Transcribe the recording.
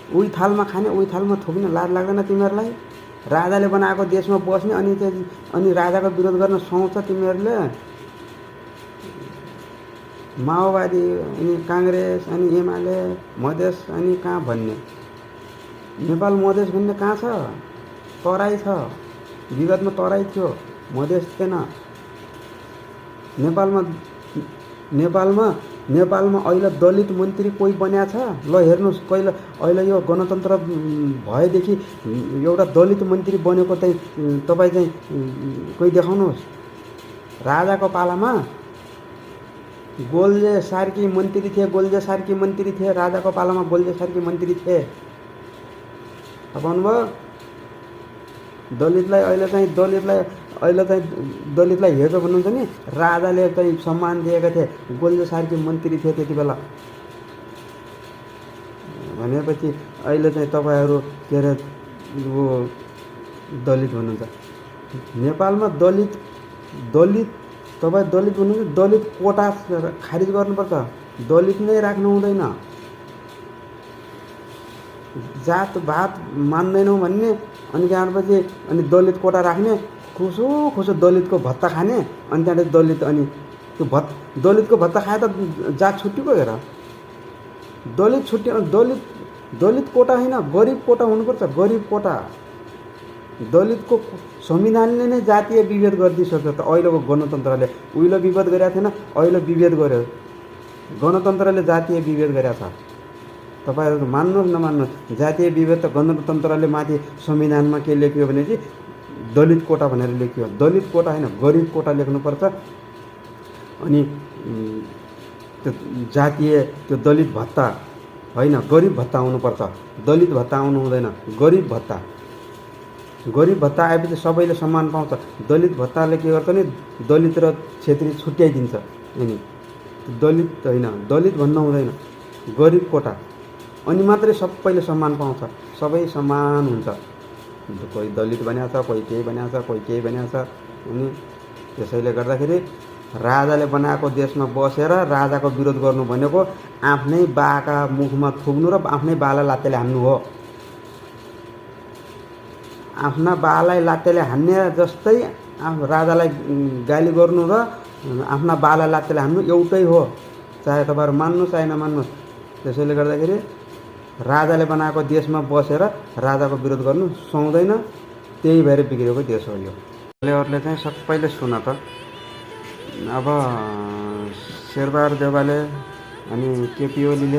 उही थालमा खाने, उही थालमा थुक्ने लाज लाग्दैन तिमीहरूलाई? राजाले बनाएको देशमा बस्ने अनि राजाको विरोध गर्न सुहाउँछ तिमीहरूले? माओवादी अनि काङ्ग्रेस अनि एमाले मधेस अनि कहाँ भन्ने? नेपाल मधेस भन्ने कहाँ छ? तराई छ। विगतमा तराई थियो, मधेस थिएन। नेपालमा अहिले दलित मन्त्री कोही बन्या छ? ल हेर्नुहोस्, अहिले यो गणतन्त्र भएदेखि एउटा दलित मन्त्री बनेको तपाईँ चाहिँ कोही देखाउनुहोस्। राजाको पालामा गोल्जे सार्की मन्त्री थिए, राजाको पालामा गोल्जे सार्की मन्त्री थिए। थाहा पाउनुभयो? दलितलाई हेर्छ भन्नुहुन्छ नि, राजाले चाहिँ सम्मान दिएका थिए, गोल्जे सार्की मन्त्री थिए त्यति बेला। भनेपछि अहिले चाहिँ तपाईँहरू के अरे वो दलित भन्नुहुन्छ। नेपालमा दलित तपाईँ दलित भन्नुहुन्छ, दलित कोटा खारिज गर्नुपर्छ, दलित नै राख्नु हुँदैन। जात भात मान्दैनौँ भन्ने, अनि त्यसपछि अनि दलित कोटा राख्ने, खुसो दलितको भत्ता खाने, अनि त्यहाँदेखि दलित अनि त्यो दलितको भत्ता खाए त जात छुट्टीको हेर। दलित कोटा होइन, गरिब कोटा हुनुपर्छ, गरिब कोटा। दलितको संविधानले नै जातीय विभेद गरिदिइसक्यो त अहिलेको गणतन्त्रले। उहिले विभेद गरेका थिएन, अहिले विभेद गर्यो। गणतन्त्रले जातीय विभेद गरेका छ। तपाईँहरू मान्नुहोस् नमान्नुहोस्, जातीय विभेद त गणतन्त्रले माथि संविधानमा के लेख्यो भने चाहिँ दलित कोटा भनेर लेख्यो। दलित कोटा होइन, गरिब कोटा लेख्नुपर्छ। अनि त्यो जातीय त्यो दलित भत्ता होइन, गरिब भत्ता आउनुपर्छ। दलित भत्ता आउनु हुँदैन, गरिब भत्ता आएपछि सबैले सम्मान पाउँछ। दलित भत्ताले के गर्छ भने दलित र क्षेत्री छुट्याइदिन्छ। अनि दलित होइन, दलित भन्न हुँदैन, गरिब कोटा, अनि मात्रै सबैले सम्मान पाउँछ, सबै समान हुन्छ। कोही दलित बनिएको छ, कोही केही बनिएको छ, कोही केही बनिएको छ। अनि त्यसैले गर्दाखेरि राजाले बनाएको देशमा बसेर राजाको विरोध गर्नु भनेको आफ्नै बाका मुखमा थुक्नु र आफ्नै बाला लात्तेले हान्नु हो। आफ्ना बालाई लात्तेले हान्ने जस्तै राजालाई गाली गर्नु र आफ्ना बाला लात्तेले हान्नु एउटै हो, चाहे तपाईँहरू मान्नु चाहे नमान्नुहोस्। त्यसैले गर्दाखेरि राजाले बनाएको देशमा बसेर राजाको विरोध गर्नु सुहाउँदैन, त्यही भएर बिग्रेको देश हो यो। अरूले चाहिँ सबैले सुन त। अब शेरबहादुर देउवाले अनि केपी ओलीले